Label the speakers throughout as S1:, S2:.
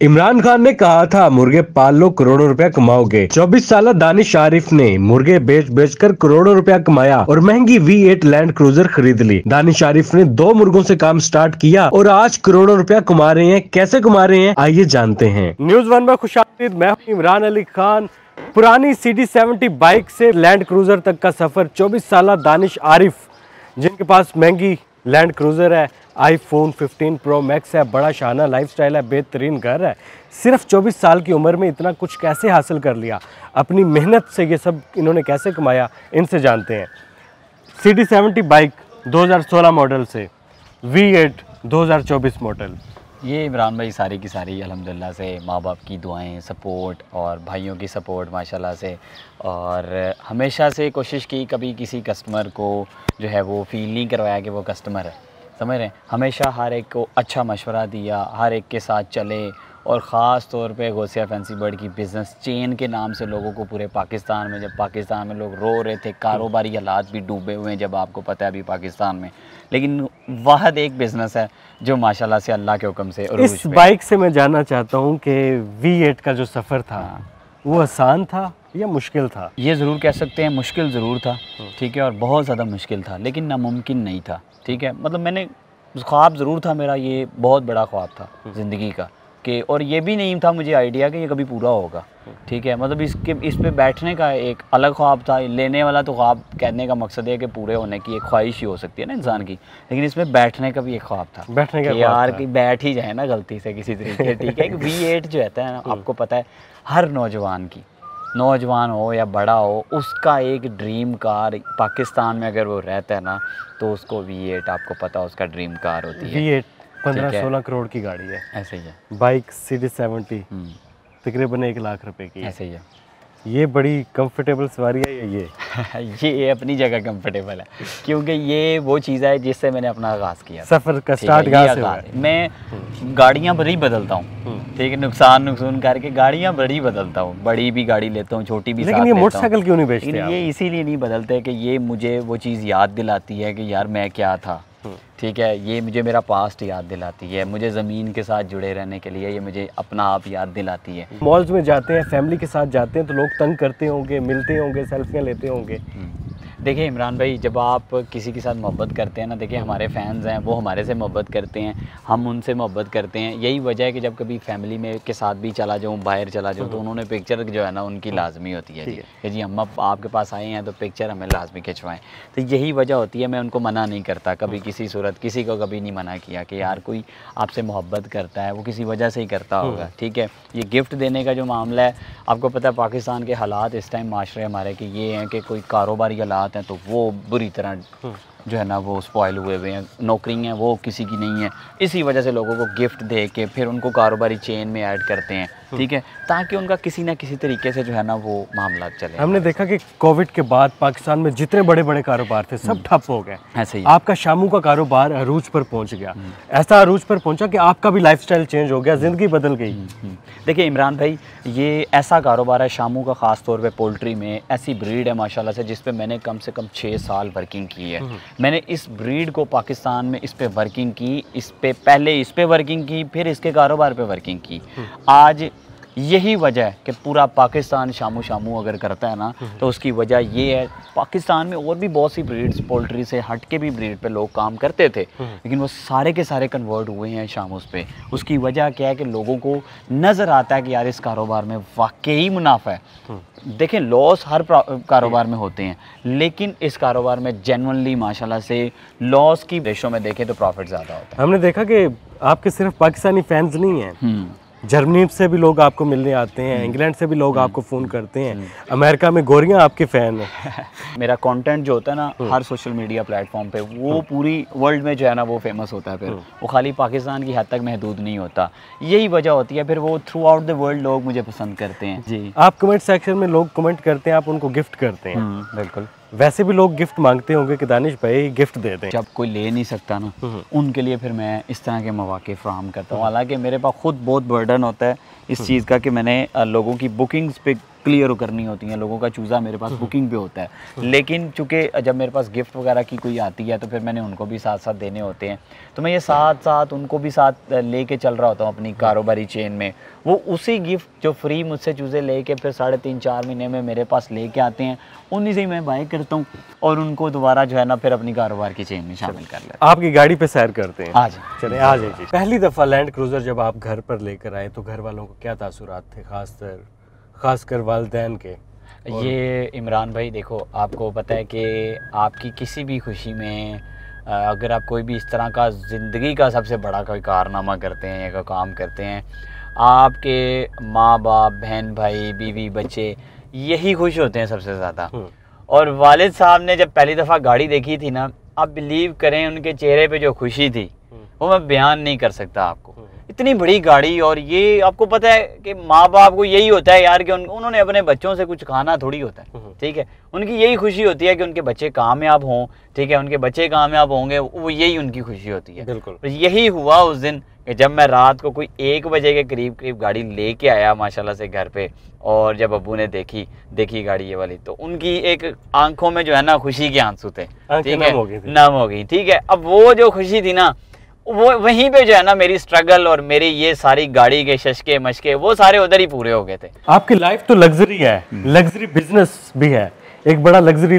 S1: इमरान खान ने कहा था मुर्गे पाल लो करोड़ों रुपया कमाओगे। 24 साल दानिश आरिफ ने मुर्गे बेच बेचकर करोड़ों रुपया कमाया और महंगी V8 लैंड क्रूजर खरीद ली। दानिश आरिफ ने 2 मुर्गों से काम स्टार्ट किया और आज करोड़ों रुपया कमा रहे हैं। कैसे कमा रहे हैं आइए जानते हैं। न्यूज़ 1 में खुशामदीद। मैं हूं इमरान अली खान। पुरानी CD70 बाइक से लैंड क्रूजर तक का सफर 24 साल दानिश आरिफ, जिनके पास महंगी लैंड क्रूजर है, iPhone 15 Pro Max है, बड़ा शाना लाइफस्टाइल है, बेहतरीन घर है। सिर्फ 24 साल की उम्र में इतना कुछ कैसे हासिल कर लिया, अपनी मेहनत से ये सब इन्होंने कैसे कमाया, इनसे जानते हैं। CD70 बाइक 2016 मॉडल से V8 2024 मॉडल।
S2: ये इमरान भाई सारी की सारी अल्हम्दुलिल्लाह से माँ बाप की दुआएं, सपोर्ट और भाइयों की सपोर्ट माशाल्लाह से, और हमेशा से कोशिश की कभी किसी कस्टमर को जो है वो फील नहीं करवाया कि वो कस्टमर है, समझ रहे हैं। हमेशा हर एक को अच्छा मशवरा दिया, हर एक के साथ चले, और ख़ास तौर पे गौसिया फैंसी बर्ड की बिज़नेस चेन के नाम से लोगों को पूरे पाकिस्तान में, जब पाकिस्तान में लोग रो रहे थे, कारोबारी हालात भी डूबे हुए हैं जब आपको पता है अभी पाकिस्तान में, लेकिन वाहद एक बिज़नेस है जो माशाल्लाह से अल्लाह के हुक्म से।
S1: इस बाइक से मैं जानना चाहता हूँ कि V8 का जो सफ़र था वो आसान था या मुश्किल था?
S2: ये ज़रूर कह सकते हैं मुश्किल ज़रूर था, ठीक है, और बहुत ज़्यादा मुश्किल था, लेकिन नामुमकिन नहीं था, ठीक है। मतलब मैंने ख्वाब ज़रूर था मेरा, ये बहुत बड़ा ख्वाब था ज़िंदगी का, कि और ये भी नहीं था मुझे आइडिया कि ये कभी पूरा होगा, ठीक है। मतलब इस पे बैठने का एक अलग ख्वाब था। लेने वाला तो ख्वाब कहने का मकसद है कि पूरे होने की एक ख्वाहिश ही हो सकती है ना इंसान की, लेकिन इसमें बैठने का भी एक ख्वाब था,
S1: बैठने का
S2: यार कि बैठ ही जाए ना गलती से किसी तरीके, ठीक है। V8 जो रहता है ना, आपको पता है हर नौजवान हो या बड़ा हो, उसका एक ड्रीम कार पकिस्तान में अगर वो रहता है ना, तो उसको V8 आपको पता है उसका ड्रीम कार होती है।
S1: V8 15-16 करोड़ की गाड़ी है,
S2: ऐसे ही है।
S1: बाइक CD70 तकरीबन 1 लाख रुपए की,
S2: ऐसे ही है।
S1: ये बड़ी कंफर्टेबल सवारी है
S2: ये अपनी जगह कंफर्टेबल है, क्योंकि ये वो चीज़ है जिससे मैंने अपना आगाज़ किया,
S1: सफ़र का स्टार्ट कहाँ से हुआ?
S2: मैं गाड़ियाँ बड़ी बदलता हूँ, ठीक है, नुकसान करके गाड़ियाँ बड़ी बदलता हूँ, बड़ी भी गाड़ी लेता हूँ, छोटी भी।
S1: लेकिन ये मोटरसाइकिल क्यों नहीं बेचते आप?
S2: ये इसीलिए नहीं बदलते कि ये मुझे वो चीज़ याद दिलाती है कि यार मैं क्या था, ठीक है। ये मुझे मेरा पास्ट याद दिलाती है, मुझे ज़मीन के साथ जुड़े रहने के लिए ये मुझे अपना आप याद दिलाती है।
S1: मॉल्स में जाते हैं, फैमिली के साथ जाते हैं, तो लोग तंग करते होंगे, मिलते होंगे, सेल्फियाँ लेते होंगे।
S2: देखिए इमरान भाई, जब आप किसी के साथ मोहब्बत करते हैं ना, देखिए हमारे फैंस हैं, वो हमारे से मोहब्बत करते हैं, हम उनसे मोहब्बत करते हैं। यही वजह है कि जब कभी फैमिली में के साथ भी चला जाऊँ, बाहर चला जाऊँ, तो उन्होंने पिक्चर जो है ना उनकी लाजमी होती है कि जी हम आपके पास आए हैं तो पिक्चर हमें लाजमी खिंचवाएं। तो यही वजह होती है, मैं उनको मना नहीं करता कभी, किसी सूरत किसी को कभी नहीं मना किया कि यार कोई आपसे मोहब्बत करता है वो किसी वजह से ही करता होगा, ठीक है। ये गिफ्ट देने का जो मामला है, आपको पता है पाकिस्तान के हालात इस टाइम माशरे हमारे के ये हैं कि कोई कारोबारी हालात हैं तो वो बुरी तरह जो है ना वो स्पॉइल हुए हैं, नौकरी हैं वो किसी की नहीं है, इसी वजह से लोगों को गिफ्ट दे के फिर उनको कारोबारी चेन में ऐड करते हैं, ठीक है, ताकि उनका किसी ना किसी तरीके से जो है ना वो मामला चले।
S1: हमने देखा कि कोविड के बाद पाकिस्तान में जितने बड़े बड़े कारोबार थे सब ठप हो गए।
S2: ऐसे ही
S1: आपका शामू का कारोबार अरूज पर पहुंच गया, ऐसा अरूज पर पहुंचा कि आपका भी लाइफस्टाइल चेंज हो गया, ज़िंदगी बदल गई।
S2: देखिए इमरान भाई, ये ऐसा कारोबार है शामू का, ख़ास तौर पे पोल्ट्री में ऐसी ब्रीड है माशाल्लाह से जिस पे मैंने कम से कम 6 साल वर्किंग की है। मैंने इस ब्रीड को पाकिस्तान में इस पे वर्किंग की, पहले इस पे वर्किंग की, फिर इसके कारोबार पे वर्किंग की। आज यही वजह है कि पूरा पाकिस्तान शामू अगर करता है ना, तो उसकी वजह ये है, पाकिस्तान में और भी बहुत सी ब्रीड्स पोल्ट्री से हट के भी ब्रीड पे लोग काम करते थे, लेकिन वो सारे के सारे कन्वर्ट हुए हैं शामूस पे। उसकी वजह क्या है कि लोगों को नज़र आता है कि यार इस कारोबार में वाकई मुनाफा है। देखें लॉस हर कारोबार में होते हैं, लेकिन इस कारोबार में जेन्युइनली माशाल्लाह से लॉस की रेशो में देखें तो प्रॉफिट ज़्यादा होता है।
S1: हमने देखा कि आपके सिर्फ पाकिस्तानी फैंस नहीं हैं, जर्मनी से भी लोग आपको मिलने आते हैं, इंग्लैंड से भी लोग आपको फ़ोन करते हैं, अमेरिका में गोरियां आपके फ़ैन हैं।
S2: मेरा कंटेंट जो होता है ना हर सोशल मीडिया प्लेटफॉर्म पे, वो पूरी वर्ल्ड में जो है ना वो फेमस होता है, फिर वो खाली पाकिस्तान की हद तक महदूद नहीं होता। यही वजह होती है, फिर वो थ्रू आउट द वर्ल्ड लोग मुझे पसंद करते हैं। जी,
S1: आप कमेंट सेक्शन में लोग कमेंट करते हैं, आप उनको गिफ्ट करते हैं।
S2: बिल्कुल।
S1: वैसे भी लोग गिफ्ट मांगते होंगे कि दानिश भाई गिफ्ट दे दें।
S2: जब कोई ले नहीं सकता ना, उनके लिए फिर मैं इस तरह के मौके फ्राहम करता हूँ। हालांकि मेरे पास खुद बहुत बर्डन होता है इस चीज़ का कि मैंने लोगों की बुकिंग्स पे क्लियर करनी होती हैं, लोगों का चूज़ा मेरे पास बुकिंग पे होता है। लेकिन चूँकि जब मेरे पास गिफ्ट वगैरह की कोई आती है तो फिर मैंने उनको भी साथ साथ देने होते हैं, तो मैं ये साथ साथ उनको भी साथ लेके चल रहा होता हूँ अपनी कारोबारी चेन में। वो उसी गिफ्ट जो फ्री मुझसे चूज़े लेके फिर 3.5-4 महीने में मेरे पास लेके आते हैं, उन्हीं से ही मैं बाय करता हूँ और उनको दोबारा जो है ना फिर अपनी कारोबार की चेन में शामिल कर लेता हूँ।
S1: आपकी गाड़ी पे सैर करते हैं,
S2: आज
S1: चले आ जाइए। पहली दफ़ा लैंड क्रूज़र जब आप घर पर लेकर आए तो घर वालों को क्या तासुरात थे, खासकर वालिदैन के?
S2: ये इमरान भाई देखो, आपको पता है कि आपकी किसी भी खुशी में अगर आप कोई भी इस तरह का ज़िंदगी का सबसे बड़ा कोई कारनामा करते हैं या कोई काम करते हैं, आपके माँ बाप, बहन भाई, बीवी, बच्चे यही खुश होते हैं सबसे ज़्यादा। और वालिद साहब ने जब पहली दफ़ा गाड़ी देखी थी ना, आप बिलीव करें उनके चेहरे पे जो खुशी थी वो मैं बयान नहीं कर सकता आपको। इतनी बड़ी गाड़ी, और ये आपको पता है कि माँ बाप को यही होता है यार कि उन्होंने अपने बच्चों से कुछ खाना थोड़ी होता है, ठीक है। उनकी यही खुशी होती है कि उनके बच्चे कामयाब हों, ठीक है, उनके बच्चे कामयाब होंगे, वो यही उनकी खुशी होती है।
S1: बिल्कुल।
S2: तो यही हुआ उस दिन कि जब मैं रात को कोई 1 बजे के करीब गाड़ी लेके आया माशाल्लाह से घर पे, और जब अब्बू ने देखी गाड़ी ये वाली, तो उनकी एक आंखों में जो है ना खुशी के आंसू थे, ठीक है, नम हो गई, ठीक है। अब वो जो खुशी थी ना, वो वहीं पे जो है ना मेरी स्ट्रगल और मेरी ये सारी गाड़ी के शशके मशके वो सारे उधर ही पूरे हो गए थे।
S1: आपकी लाइफ तो लग्जरी है, लग्जरी बिजनेस भी है, एक बड़ा लग्जरी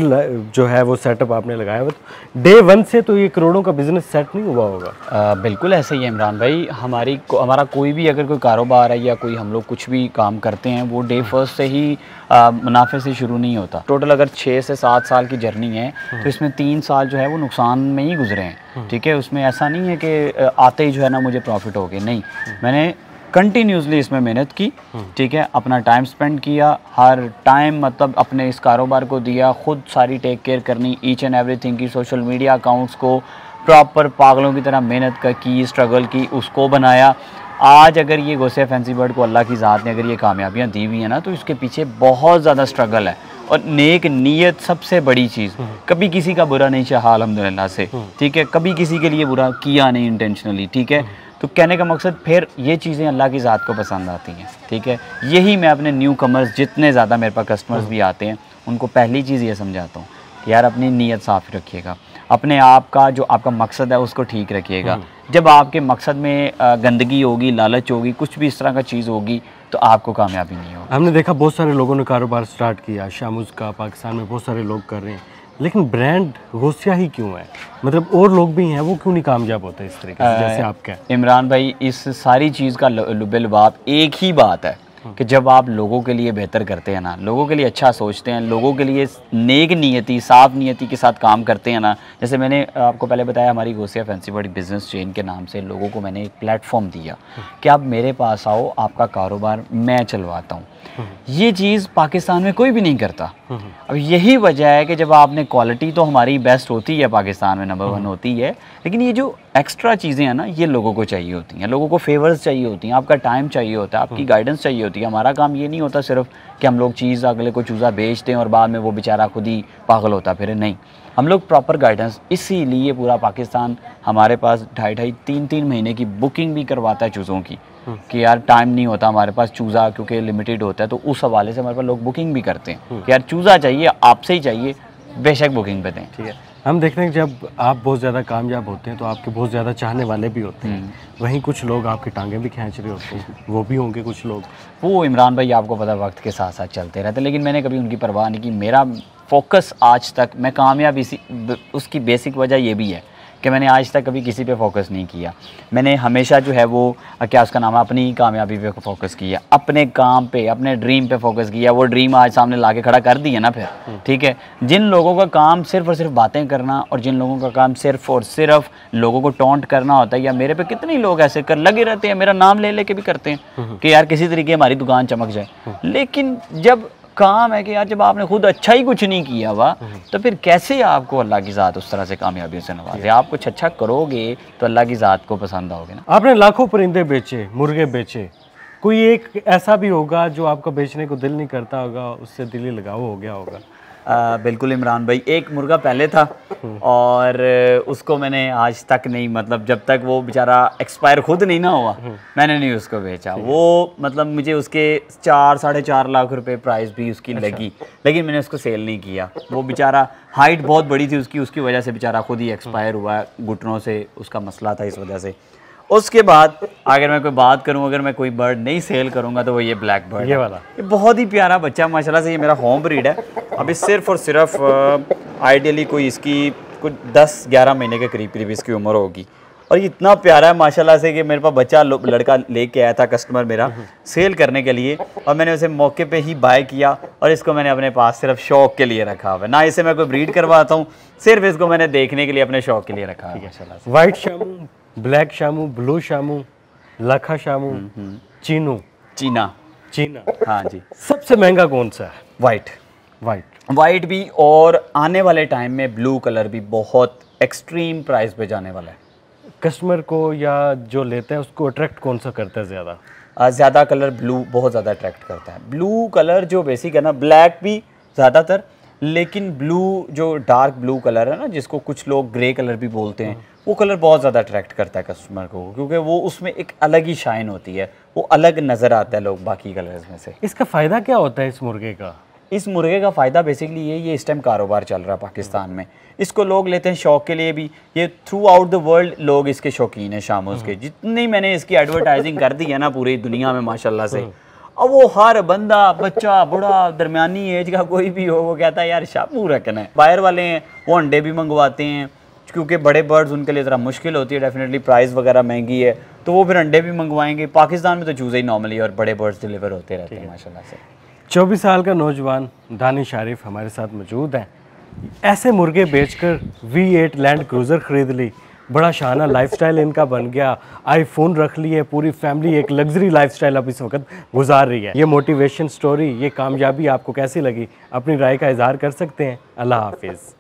S1: जो है वो सेटअप आपने लगाया हुआ। डे 1 से तो ये करोड़ों का बिजनेस सेट नहीं हुआ होगा।
S2: बिल्कुल ऐसे ही है इमरान भाई। हमारा कोई भी अगर कोई कारोबार है या कोई हम लोग कुछ भी काम करते हैं, वो डे 1 से ही मुनाफे से शुरू नहीं होता। टोटल अगर 6 से 7 साल की जर्नी है तो इसमें 3 साल जो है वो नुकसान में ही गुजरे हैं, ठीक है। उसमें ऐसा नहीं है कि आते ही जो है ना मुझे प्रॉफिट हो गए, नहीं, मैंने कंटिन्यूसली इसमें मेहनत की, ठीक है, अपना टाइम स्पेंड किया, हर टाइम मतलब अपने इस कारोबार को दिया, खुद सारी टेक केयर करनी, ईच एंड एवरीथिंग की, सोशल मीडिया अकाउंट्स को प्रॉपर पागलों की तरह मेहनत की, स्ट्रगल की, उसको बनाया। आज अगर ये गौसे फैंसी बर्ड को अल्लाह की ज़ात ने अगर ये कामयाबियाँ दी हुई हैं ना, तो इसके पीछे बहुत ज़्यादा स्ट्रगल है और नेक नीयत सबसे बड़ी चीज़। कभी किसी का बुरा नहीं चाहा अल्हम्दुलिल्लाह से, ठीक है, कभी किसी के लिए बुरा किया नहीं इंटेंशनली, ठीक है। तो कहने का मकसद फिर ये चीज़ें अल्लाह की ज़ात को पसंद आती हैं, ठीक है। यही मैं अपने न्यू कमर्स, जितने ज़्यादा मेरे पास कस्टमर्स भी आते हैं, उनको पहली चीज़ ये समझाता हूँ कि यार अपनी नीयत साफ़ रखिएगा, अपने आप का जो आपका मकसद है उसको ठीक रखिएगा। जब आपके मकसद में गंदगी होगी, लालच होगी, कुछ भी इस तरह का चीज़ होगी, तो आपको कामयाबी नहीं होगी।
S1: हमने देखा बहुत सारे लोगों ने कारोबार स्टार्ट किया, शामुज़ का पाकिस्तान में बहुत सारे लोग कर रहे हैं, लेकिन ब्रांड गौसिया ही क्यों है? मतलब और लोग भी हैं, वो क्यों नहीं कामयाब होते इस तरीके से जैसे आप क्या?
S2: इमरान भाई, इस सारी चीज़ का लुबे-लुबाब एक ही बात है कि जब आप लोगों के लिए बेहतर करते हैं ना, लोगों के लिए अच्छा सोचते हैं, लोगों के लिए नेक नीयती, साफ नीयती के साथ काम करते हैं ना। जैसे मैंने आपको पहले बताया, हमारी Gausia fancy bird business chain के नाम से लोगों को मैंने एक प्लेटफॉर्म दिया कि आप मेरे पास आओ, आपका कारोबार मैं चलवाता हूँ। ये चीज़ पाकिस्तान में कोई भी नहीं करता। अब यही वजह है कि जब आपने क्वालिटी तो हमारी बेस्ट होती है, पाकिस्तान में नंबर 1 होती है, लेकिन ये जो एक्स्ट्रा चीज़ें हैं ना, ये लोगों को चाहिए होती हैं, लोगों को फेवर्स चाहिए होती हैं, आपका टाइम चाहिए होता है, आपकी गाइडेंस चाहिए होती है। हमारा काम ये नहीं होता सिर्फ कि हम लोग चीज़ अगले को चूज़ा बेच दें और बाद में वो बेचारा खुद ही पागल होता फिर, नहीं, हम लोग प्रॉपर गाइडेंस। इसीलिए पूरा पाकिस्तान हमारे पास 2.5, 3 महीने की बुकिंग भी करवाता है चूज़ों की, कि यार टाइम नहीं होता हमारे पास, चूज़ा क्योंकि लिमिटेड होता है, तो उस हवाले से हमारे पास लोग बुकिंग भी करते हैं कि यार चूज़ा चाहिए, आपसे ही चाहिए, बेशक बुकिंग पे दें, ठीक है।
S1: हम देखते हैं कि जब आप बहुत ज़्यादा कामयाब होते हैं तो आपके बहुत ज़्यादा चाहने वाले भी होते हैं, वहीं कुछ लोग आपकी टांगें भी खींच रहे होते हैं, वो भी होंगे कुछ लोग।
S2: वो इमरान भाई आपको पता वक्त के साथ साथ चलते रहते हैं, लेकिन मैंने कभी उनकी परवाह नहीं की। मेरा फोकस आज तक, मैं कामयाब उसकी बेसिक वजह ये भी है कि मैंने आज तक कभी किसी पे फोकस नहीं किया। मैंने हमेशा जो है वो क्या उसका नाम है, अपनी कामयाबी पे फोकस किया, अपने काम पे, अपने ड्रीम पे फोकस किया। वो ड्रीम आज सामने लाके खड़ा कर दिया ना फिर, ठीक है। जिन लोगों का काम सिर्फ और सिर्फ बातें करना और जिन लोगों का काम सिर्फ और सिर्फ लोगों को टॉन्ट करना होता है, या मेरे पे कितने लोग ऐसे कर लगे रहते हैं, मेरा नाम ले लेके भी करते हैं कि यार किसी तरीके हमारी दुकान चमक जाए, लेकिन जब काम है कि यार जब आपने खुद अच्छा ही कुछ नहीं किया हुआ, तो फिर कैसे आपको अल्लाह की ज़ात उस तरह से कामयाबियों से नवाजे। आप कुछ अच्छा करोगे तो अल्लाह की ज़ात को पसंद आओगे ना।
S1: आपने लाखों परिंदे बेचे, मुर्गे बेचे, कोई एक ऐसा भी होगा जो आपका बेचने को दिल नहीं करता होगा, उससे दिली लगाव हो गया होगा?
S2: बिल्कुल इमरान भाई, एक मुर्गा पहले था और उसको मैंने आज तक नहीं, मतलब जब तक वो बेचारा एक्सपायर खुद नहीं ना हुआ मैंने नहीं उसको बेचा। वो मतलब मुझे उसके 4-4.5 लाख रुपए प्राइस भी उसकी लगी, लेकिन मैंने उसको सेल नहीं किया। वो बेचारा हाइट बहुत बड़ी थी उसकी वजह से बेचारा खुद ही एक्सपायर हुआ, घुटनों से उसका मसला था, इस वजह से। उसके बाद अगर मैं कोई बात करूं, अगर मैं कोई बर्ड नहीं सेल करूंगा तो वो ये ब्लैक बर्ड,
S1: ये वाला,
S2: ये बहुत ही प्यारा बच्चा माशाल्लाह से, ये मेरा होम ब्रीड है। अभी सिर्फ और सिर्फ आइडियली कोई इसकी कुछ 10-11 महीने के करीब इसकी उम्र होगी, और ये इतना प्यारा है माशाल्लाह से कि मेरे पास बच्चा लड़का लेके आया था कस्टमर मेरा सेल करने के लिए, और मैंने उसे मौके पे ही बाय किया और इसको मैंने अपने पास सिर्फ शौक के लिए रखा हुआ है। ना इसे मैं कोई ब्रीड करवाता हूँ, सिर्फ इसको मैंने देखने के लिए अपने शौक के लिए रखा है माशाल्लाह से।
S1: White Shamu, black Shamu, blue Shamu, लखा शामू, चीना,
S2: हाँ जी।
S1: सबसे महंगा कौन सा है? वाइट
S2: भी, और आने वाले टाइम में ब्लू कलर भी बहुत एक्सट्रीम प्राइस पे जाने वाला है।
S1: कस्टमर को या जो लेता है उसको अट्रैक्ट कौन सा करता है ज़्यादा?
S2: ज़्यादा कलर ब्लू बहुत ज़्यादा अट्रैक्ट करता है। ब्लू कलर जो बेसिक है ना, ब्लैक भी ज़्यादातर, लेकिन ब्लू जो डार्क ब्लू कलर है ना, जिसको कुछ लोग ग्रे कलर भी बोलते हैं, वो कलर बहुत ज़्यादा अट्रैक्ट करता है कस्टमर को, क्योंकि वो उसमें एक अलग ही शाइन होती है, वो अलग नज़र आता है लोग बाकी कलर्स में से।
S1: इसका फ़ायदा क्या होता है इस मुर्गे का?
S2: इस मुर्गे का फ़ायदा बेसिकली ये इस टाइम कारोबार चल रहा है पाकिस्तान में। इसको लोग लेते हैं शौक के लिए भी, ये थ्रू आउट द वर्ल्ड लोग इसके शौकीन हैं शामूज़ के। जितनी मैंने इसकी एडवर्टाइजिंग कर दी है ना पूरी दुनिया में माशाल्लाह से, अब वो हर बंदा, बच्चा, बूढ़ा, दरमियानी एज का कोई भी हो, वो कहता है यार शामू रखना है। बाहर वाले हैं वो अंडे भी मंगवाते हैं, क्योंकि बड़े बर्ड्स उनके लिए ज़रा मुश्किल होती है, डेफिनेटली प्राइस वगैरह महंगी है, तो वो फिर अंडे भी मंगवाएंगे। पाकिस्तान में तो चूज़े ही नॉर्मली और बड़े बर्ड्स डिलीवर होते रहते हैं माशाल्लाह से।
S1: 24 साल का नौजवान दानिश आरिफ हमारे साथ मौजूद हैं। ऐसे मुर्गे बेचकर V8 लैंड क्रूज़र ख़रीद ली, बड़ा शाना लाइफस्टाइल इनका बन गया, आईफोन रख लिए, पूरी फैमिली एक लग्जरी लाइफस्टाइल अब इस वक्त गुजार रही है। ये मोटिवेशन स्टोरी, ये कामयाबी आपको कैसी लगी? अपनी राय का इजहार कर सकते हैं। अल्लाह हाफिज़।